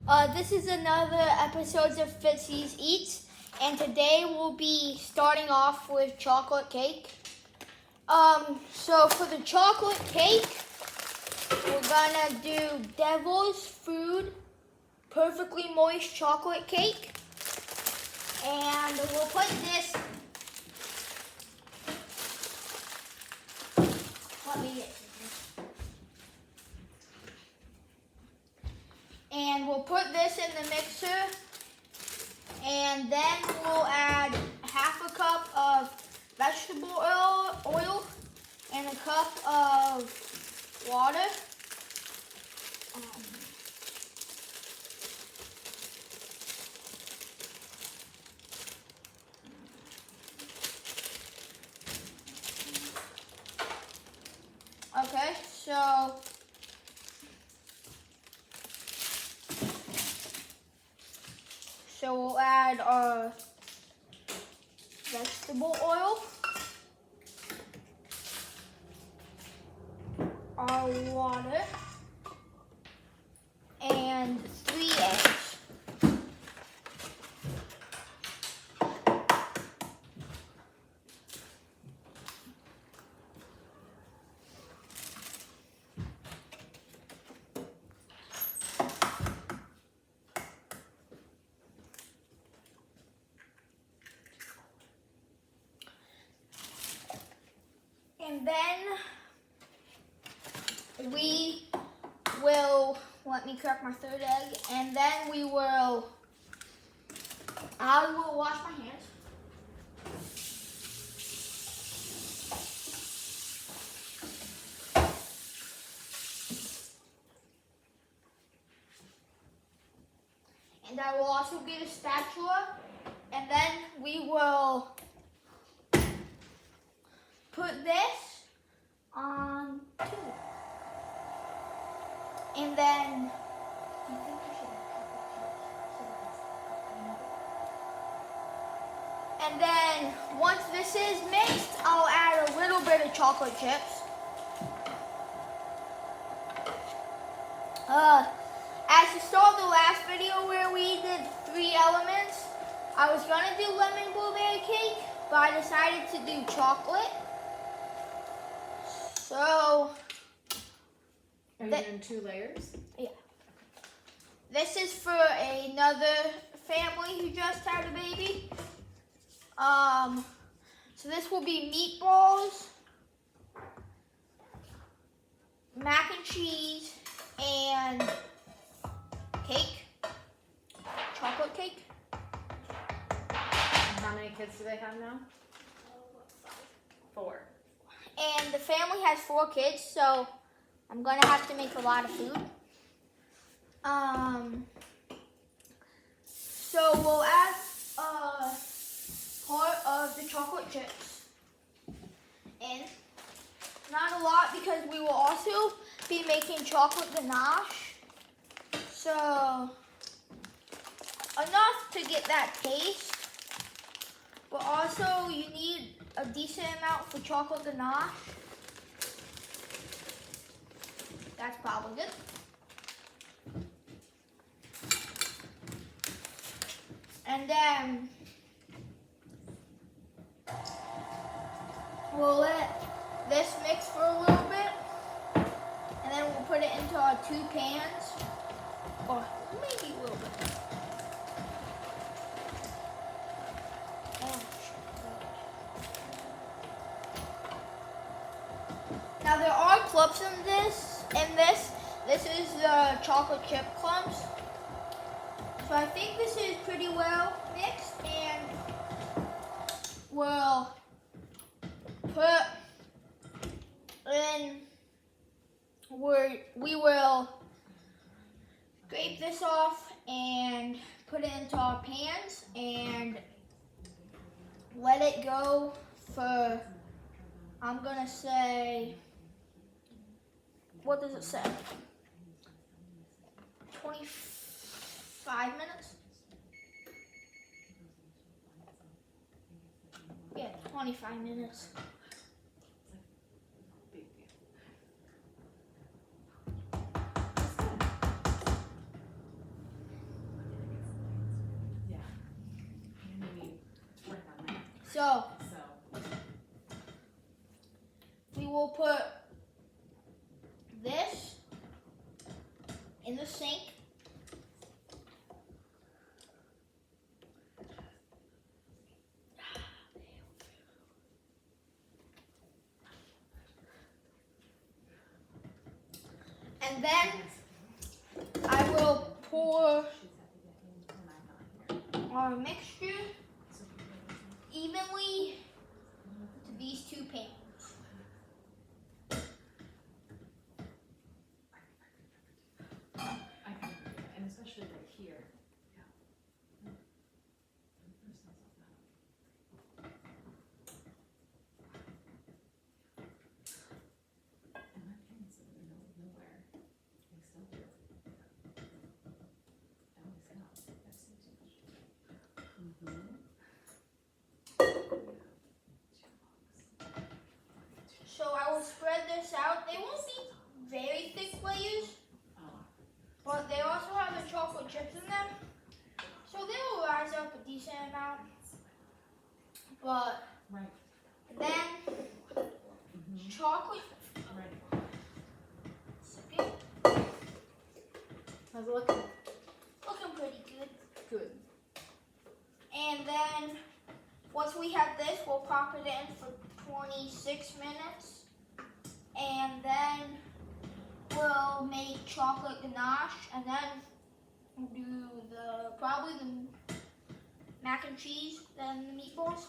This is another episode of Fitzy's Eats, and today we'll be starting off with chocolate cake. So for the chocolate cake, we're gonna do Devil's Food Perfectly Moist Chocolate Cake, and we'll put this. Let me get. And we'll put this in the mixer, and then we'll add half a cup of vegetable oil and a cup of water. Okay, so we'll add our vegetable oil, our water, and 3 eggs. And then we will, let me crack my 3rd egg, and then I will wash my hands. And I will also get a spatula, and then we will put this on two. And then once this is mixed, I'll add a little bit of chocolate chips. As you saw the last video where we did 3 elements, I was gonna do lemon blueberry cake, but I decided to do chocolate. So, are you doing 2 layers? Yeah. This is for another family who just had a baby. So this will be meatballs, mac and cheese, and cake, chocolate cake. How many kids do they have now? 4. And the family has 4 kids, so I'm gonna have to make a lot of food. So we'll add part of the chocolate chips in. Not a lot because we will also be making chocolate ganache. So enough to get that taste, but also you need a decent amount for chocolate ganache. That's probably good. And then we'll let this mix for a little bit, and then we'll put it into our 2 pans, or maybe a little bit. Now there are clumps in this. This is the chocolate chip clumps. So I think this is pretty well mixed, and we'll put in, we will scrape this off and put it into our pans and let it go for, I'm gonna say, what does it say? 25 minutes? Yeah, 25 minutes. So So we will put this in the sink. And then I will pour our mixture evenly to these two pans. and especially right here. So I will spread this out. They won't be very thick layers, but they also have the chocolate chips in them. So they will rise up a decent amount. But then chocolate. Okay. How's it looking? Looking pretty good. Good. And then once we have this, we'll pop it in for 26 minutes. And then we'll make chocolate ganache, and then we'll do probably the mac and cheese, then the meatballs.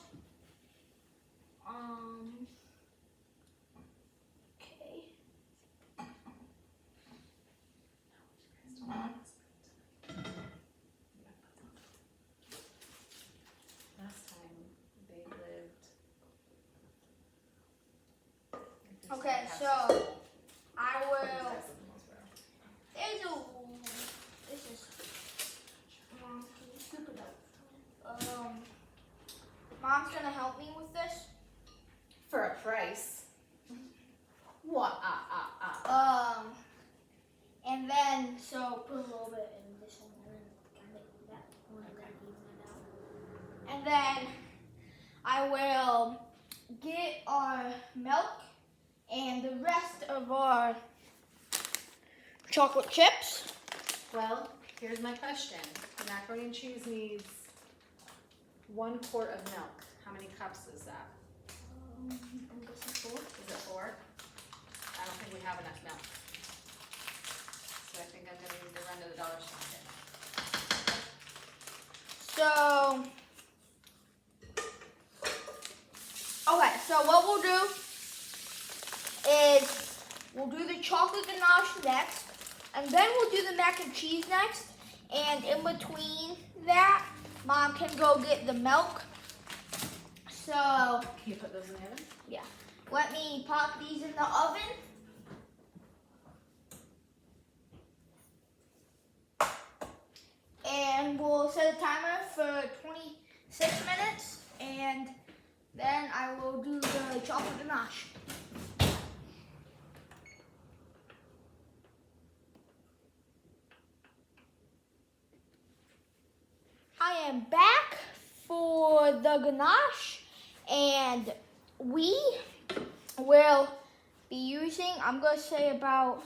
Okay. Last time they lived. Okay, so I will. There's a. This is. Mom, can you scoop it up? Mom's gonna help me with this. For a price. What? And then so put a little bit in this one, and then kind of that one, and then even it out. And then I will get our milk and the rest of our chocolate chips. Well, here's my question. The macaroni and cheese needs 1 quart of milk. How many cups is that? I'm guessing 4. Is it 4? I don't think we have enough milk. So I think I'm gonna need to run to the dollar store and So, okay, so what we'll do is we'll do the chocolate ganache next, and then we'll do the mac and cheese next, and in between that, Mom can go get the milk. So, Can you put those in the oven? yeah, let me pop these in the oven. And we'll set a timer for 26 minutes, and then I will do the chocolate ganache. I am back for the ganache, and we will be using, I'm going to say about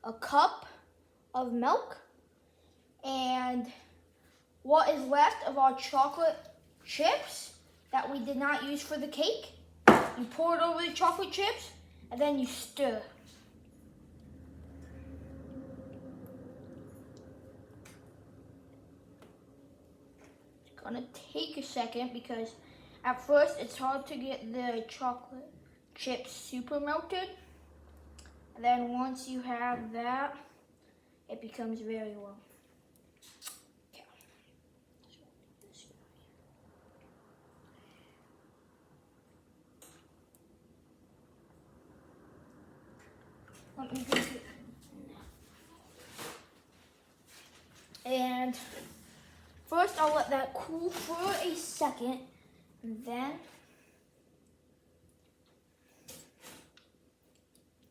a cup of milk. And what is left of our chocolate chips that we did not use for the cake, you pour it over the chocolate chips, and then you stir. It's gonna take a second because at first it's hard to get the chocolate chips super melted. And then once you have that, it becomes very well. Let me drink it. And first I'll let that cool for a second, and then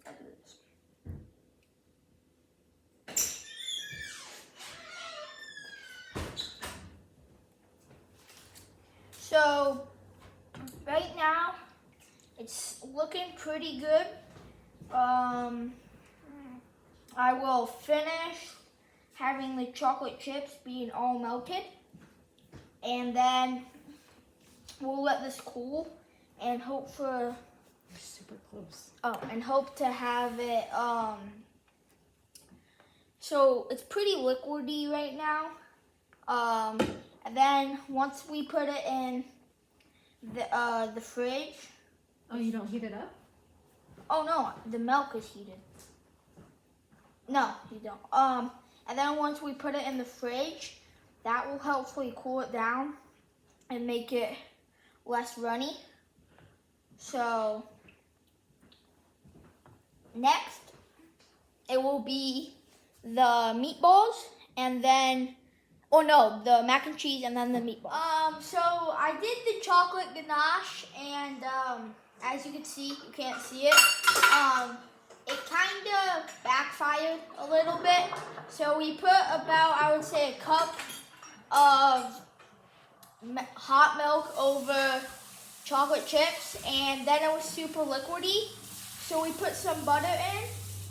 I'll do this. So right now, it's looking pretty good. I will finish having the chocolate chips being all melted, and then we'll let this cool and hope for. You're super close. Oh, and hope to have it. So it's pretty liquidy right now. And then once we put it in the fridge. Oh, you don't heat it up? Oh no, the milk is heated. No, you don't. And then once we put it in the fridge, that will hopefully cool it down and make it less runny. So next, it will be the meatballs, and then, oh no, the mac and cheese, and then the meatballs. So I did the chocolate ganache, and as you can see, you can't see it. It kind of backfired a little bit. So we put about, I would say, a cup of hot milk over chocolate chips, and then it was super liquidy. So we put some butter in,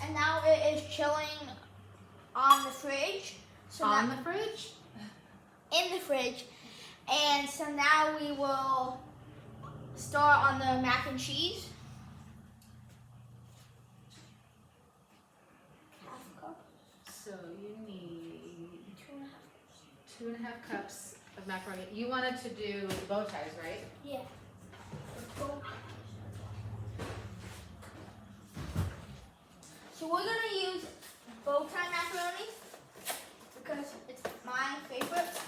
and now it is chilling on the fridge. So on the fridge? In the fridge. And so now we will start on the mac and cheese. Half a cup. So you need 2.5 cups of macaroni. You wanted to do bow ties, right? Yeah. So we're gonna use bow tie macaroni because it's my favorite.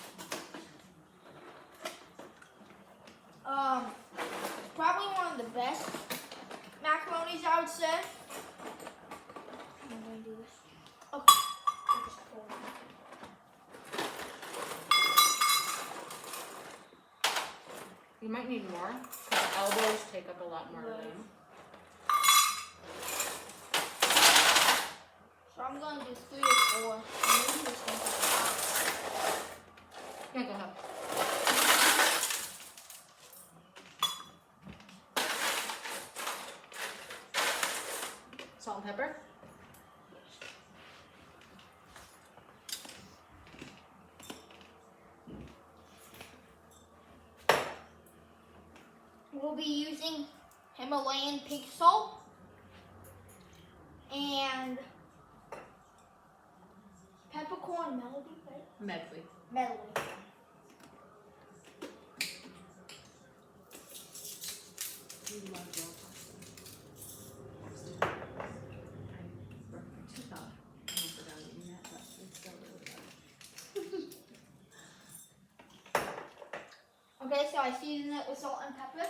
It's probably one of the best macaronis, I would say. I'm gonna do this. Okay. I'll just pour it in. You might need more because elbows take up a lot more room. So I'm gonna do 3 or 4. Maybe this one. Yeah, go ahead. Salt and pepper? We'll be using Himalayan pink salt and peppercorn melody, right? Medley. Medley. You love yellow pasta. I broke my tooth off. I forgot eating that, but it's still really good. Okay, so I season it with salt and pepper.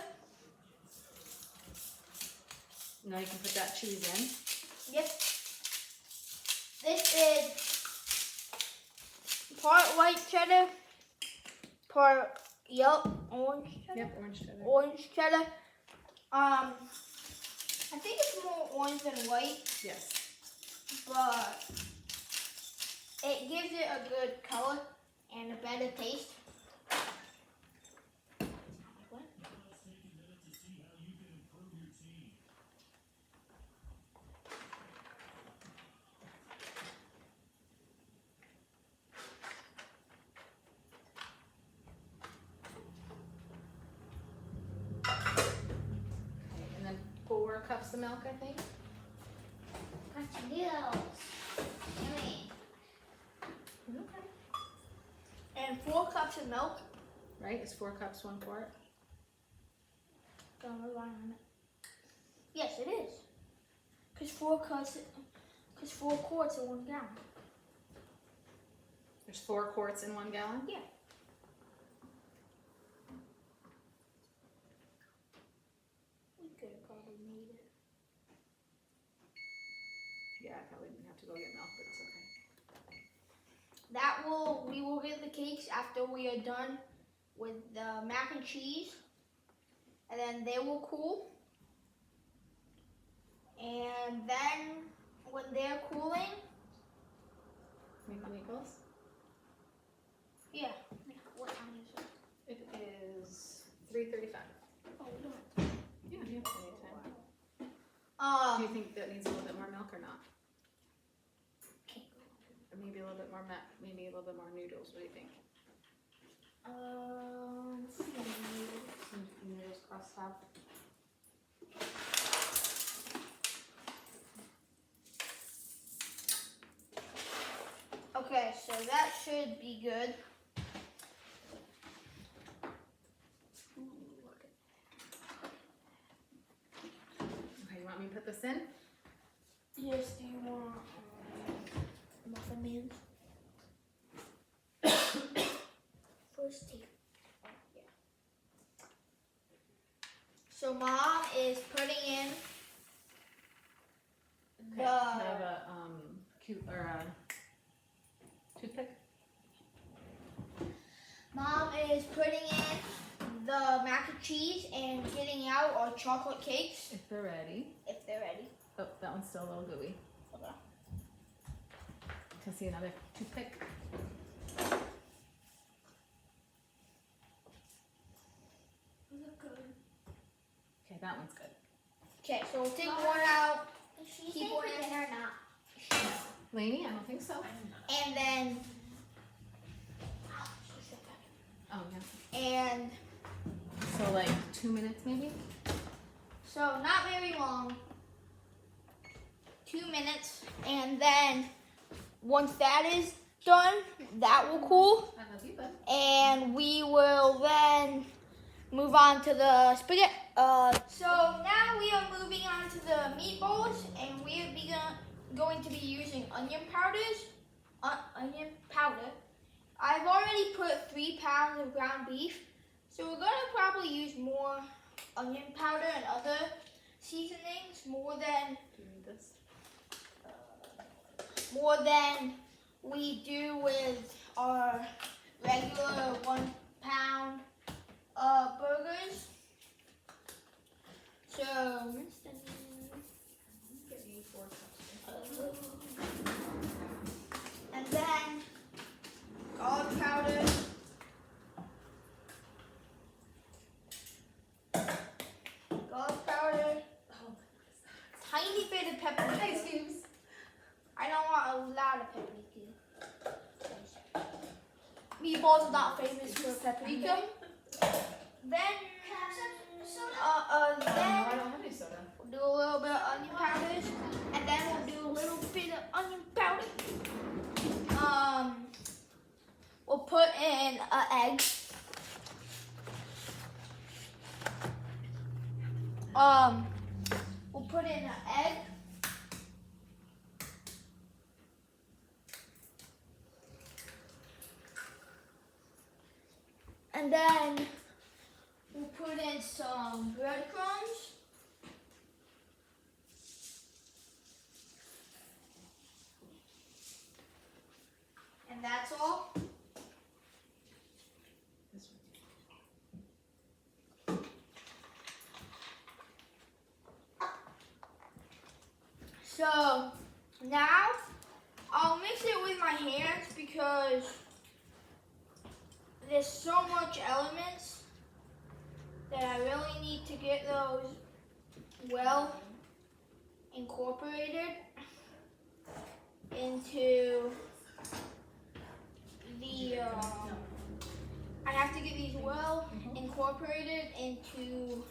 Now you can put that cheese in. Yep. This is part white cheddar, part orange cheddar. Yep, orange cheddar. Orange cheddar. I think it's more orange than white, Yes. but it gives it a good color and a better taste. Okay, and then 4 cups of milk, I think. Yummy. Okay. And 4 cups of milk. Right? It's 4 cups, 1 quart. Don't rely on it. Yes, it is. Because 4 quarts are 1 gallon. There's 4 quarts in 1 gallon? Yeah. We could have probably made it. Yeah, I probably didn't have to go get milk, but it's okay. We will get the cakes after we are done with the mac and cheese. And then they will cool. And then when they're cooling, Make the meatballs? yeah. What time is it? It is 3:35. Oh, we don't Do you think that needs a little bit more milk or not? Or maybe a little bit more maybe a little bit more noodles. What do you think? Some noodles crossed out. Okay, so that should be good. Okay, you want me to put this in? Yes, do you want muffin man? First take. Yeah. So mom is putting in Okay, can I have a toothpick? Mom is putting in the mac and cheese and getting out our chocolate cakes. If they're ready. If they're ready. Oh, that one's still a little gooey. Okay. Can I see another toothpick? Okay, that one's good. Okay, so we'll take one out. Keep one in or not? Lainey, I don't think so. And then. Oh, yeah. And So like 2 minutes maybe? so not very long. 2 minutes. And then once that is done, that will cool. I love you, bud. And we will then move on to the spaghetti. So now we are moving on to the meatballs, and we are going to be using onion powders. Onion powder. I've already put 3 pounds of ground beef, so we're gonna probably use more onion powder and other seasonings, more than Do you need this? more than we do with our regular 1 pound burgers. So, and then garlic powder, tiny bit of paprika. Ice cubes. I don't want a lot of paprika. Meatballs are not famous for paprika. Then, No, then I don't have any soda. we'll do a little bit of onion powders, and then we'll do a little bit of onion powder. We'll put in an egg. We'll put in an egg. And then we'll put in some breadcrumbs. And that's all. This So now I'll mix it with my hands because there's so much elements that I really need to get those well incorporated into the I have to get these well incorporated into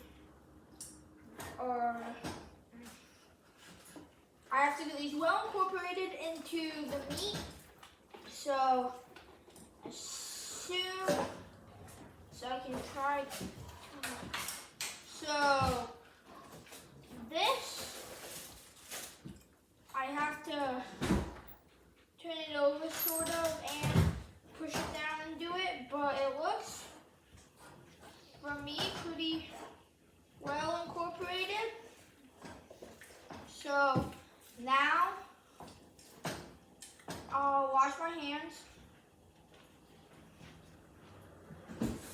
I have to get these well incorporated into the meat. So as soon so I can try. So this I have to turn it over sort of and push it down and do it, but it looks for me pretty well incorporated. So now I'll wash my hands.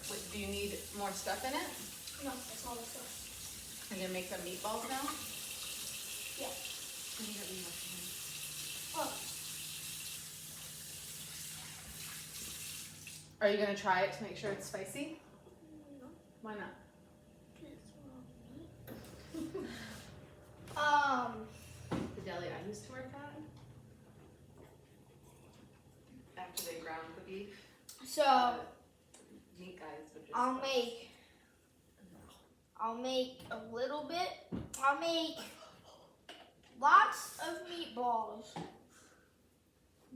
Wait, do you need more stuff in it? No, that's all the stuff. Are you gonna make some meatballs now? Yeah. You need to wash your hands. Oh, Are you gonna try it to make sure it's spicy? no. Why not? The deli I used to work at. After they ground the beef, So meat guys would just. I'll make a little bit. I'll make lots of meatballs.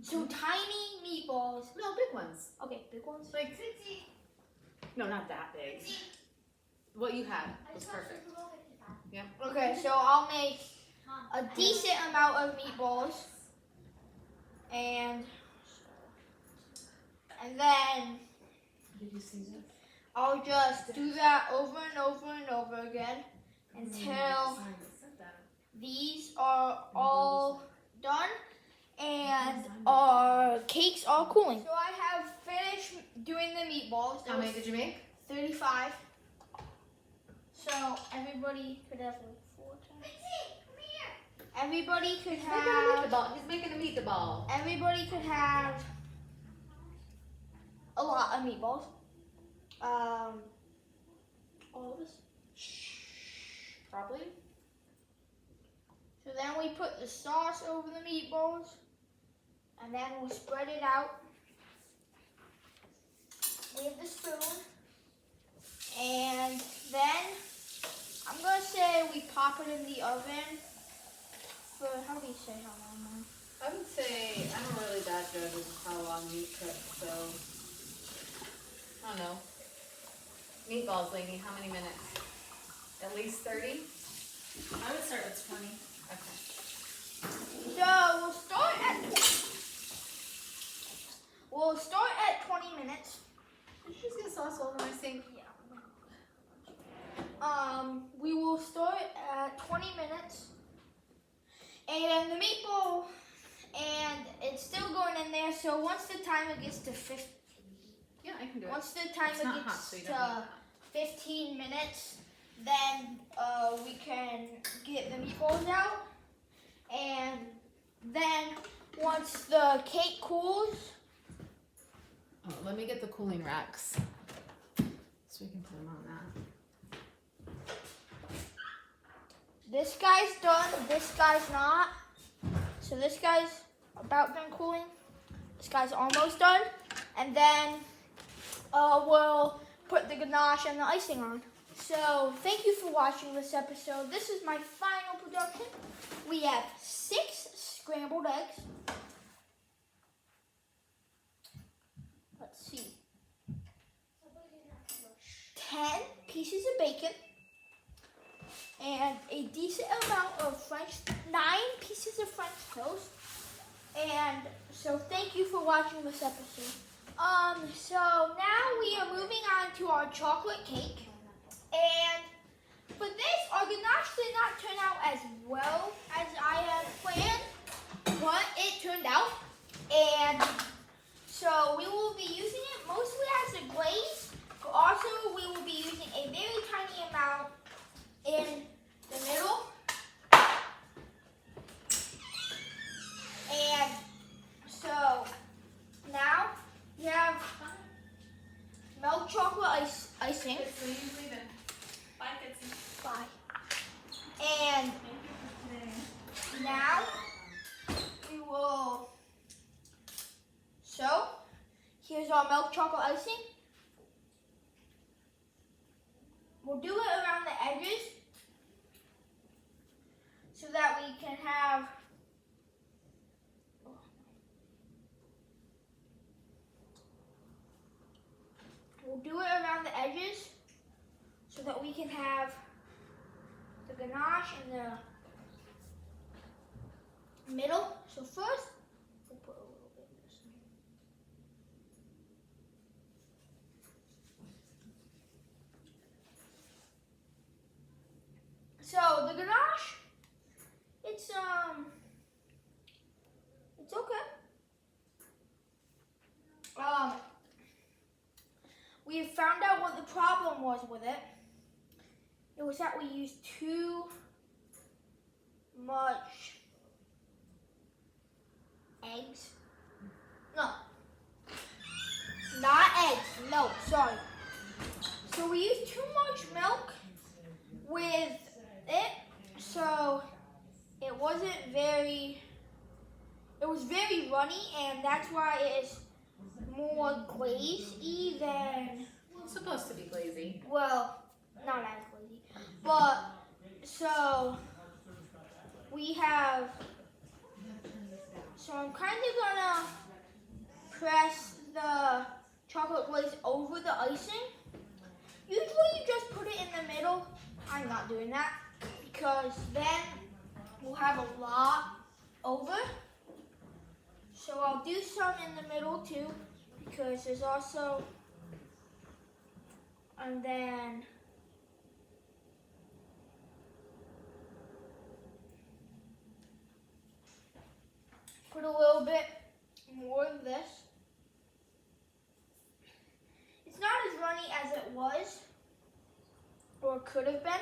So tiny meatballs. No, big ones. Okay, big ones. Like, no, not that big. What you had was perfect. Okay, so I'll make a decent amount of meatballs, and then Did you see this? I'll just do that over and over and over again until these are all done and our cakes are cooling. So I have finished doing the meatballs. How many did you make? 35. So everybody could have like 4 times. Everybody could have. He's making a meatball. Everybody could have a lot of meatballs. All of us. Probably. So then we put the sauce over the meatballs, and then we'll spread it out with the spoon. And then I'm gonna say we pop it in the oven for, how do you say how long? I would say I'm really bad judge of how long meat cooks, so I don't know. Meatballs, lady, how many minutes? At least 30? I would start with 20. Okay. So we'll start at 20 minutes. Did you just get sauce all over my sink? We will start at 20 minutes. And the meatball, and it's still going in there. So once the timer gets to 15, Yeah, I can do it. once the timer It's not hot, gets so you don't need to it. 15 minutes, then we can get the meatballs out. And then once the cake cools, Oh, let me get the cooling racks so we can put them on that. this guy's done, this guy's not. So this guy's about done cooling. This guy's almost done. And then we'll put the ganache and the icing on. So thank you for watching this episode. This is my final production. We have 6 scrambled eggs. Let's see. 10 pieces of bacon. And a decent amount of 9 pieces of French toast. And so thank you for watching this episode. So now we are moving on to our chocolate cake. And for this, our ganache did not turn out as well as I had planned, but it turned out. And so we will be using it mostly as a glaze, but also we will be using a very tiny amount in the middle. And so now we have milk chocolate icing. So you leave it. Bye, Fitzy. Bye. And Thank you for today. now we will. So here's our milk chocolate icing. We'll do it around the edges so that we can have. We'll do it around the edges so that we can have the ganache in the middle. So first, we'll put a little bit this way. So the ganache, it's okay. We have found out what the problem was with it. It was that we used too much eggs. No. Not eggs. No, sorry. So we used too much milk with it. So it wasn't very, it was very runny, and that's why it's more glazy than, It's supposed to be glazy. well, not as glazy. But, so, we have, so I'm kind of gonna press the chocolate glaze over the icing. Usually you just put it in the middle. I'm not doing that because then we'll have a lot over. So I'll do some in the middle too because there's also, and then put a little bit more of this. It's not as runny as it was or could have been.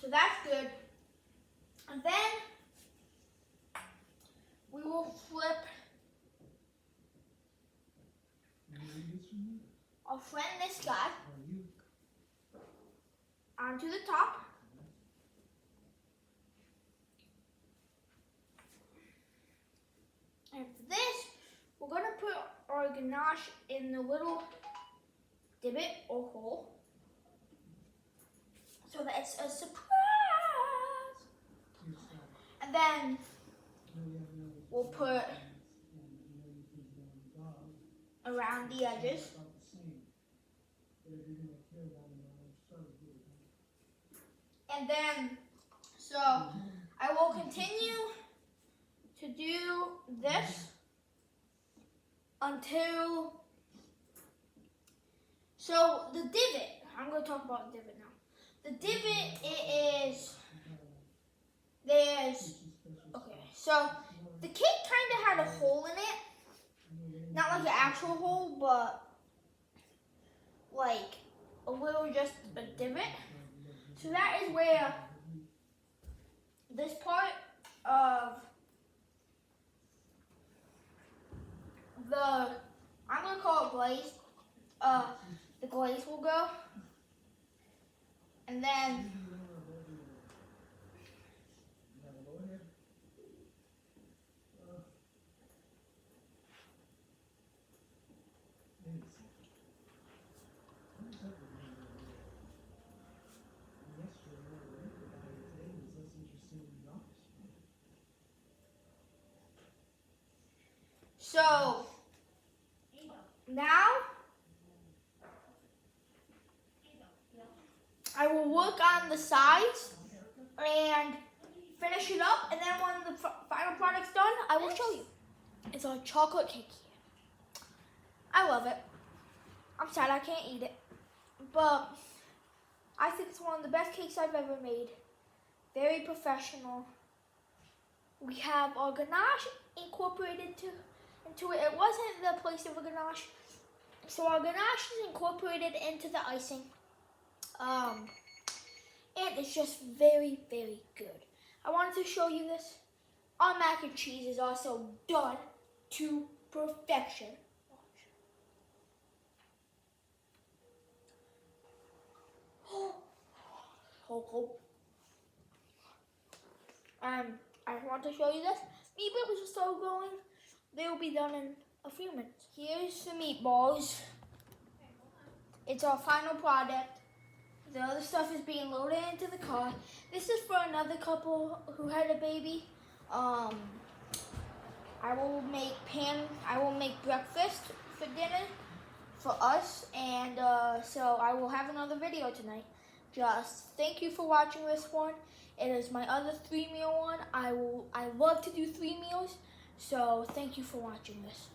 So that's good. And then we will flip our friend this guy onto the top. And for this, we're going to put our ganache in the little divot or hole so that it's a surprise. And then we'll put around the edges. And then, so I will continue to do this until, so the divot, I'm going to talk about the divot now. The divot, it is, there's, okay, so the cake kind of had a hole in it. Not like an actual hole, but like a little just a divot. So that is where this part of the, I'm going to call it glaze, the glaze will go. And then so now I will work on the sides and finish it up, and then when the final product's done, I will show you. It's a chocolate cake here. I love it. I'm sad I can't eat it, but I think it's one of the best cakes I've ever made. Very professional. We have our ganache incorporated into it. It wasn't the place of a ganache, so our ganache is incorporated into the icing. And it's just very, very good. I wanted to show you this. Our mac and cheese is also done to perfection. So cold. I want to show you this. Meatballs are still going. They will be done in a few minutes. Here's the meatballs. It's our final product. The other stuff is being loaded into the car. This is for another couple who had a baby. I will make breakfast for dinner for us, and so I will have another video tonight. Just thank you for watching this one. It is my other 3-meal one. I love to do 3 meals, so thank you for watching this.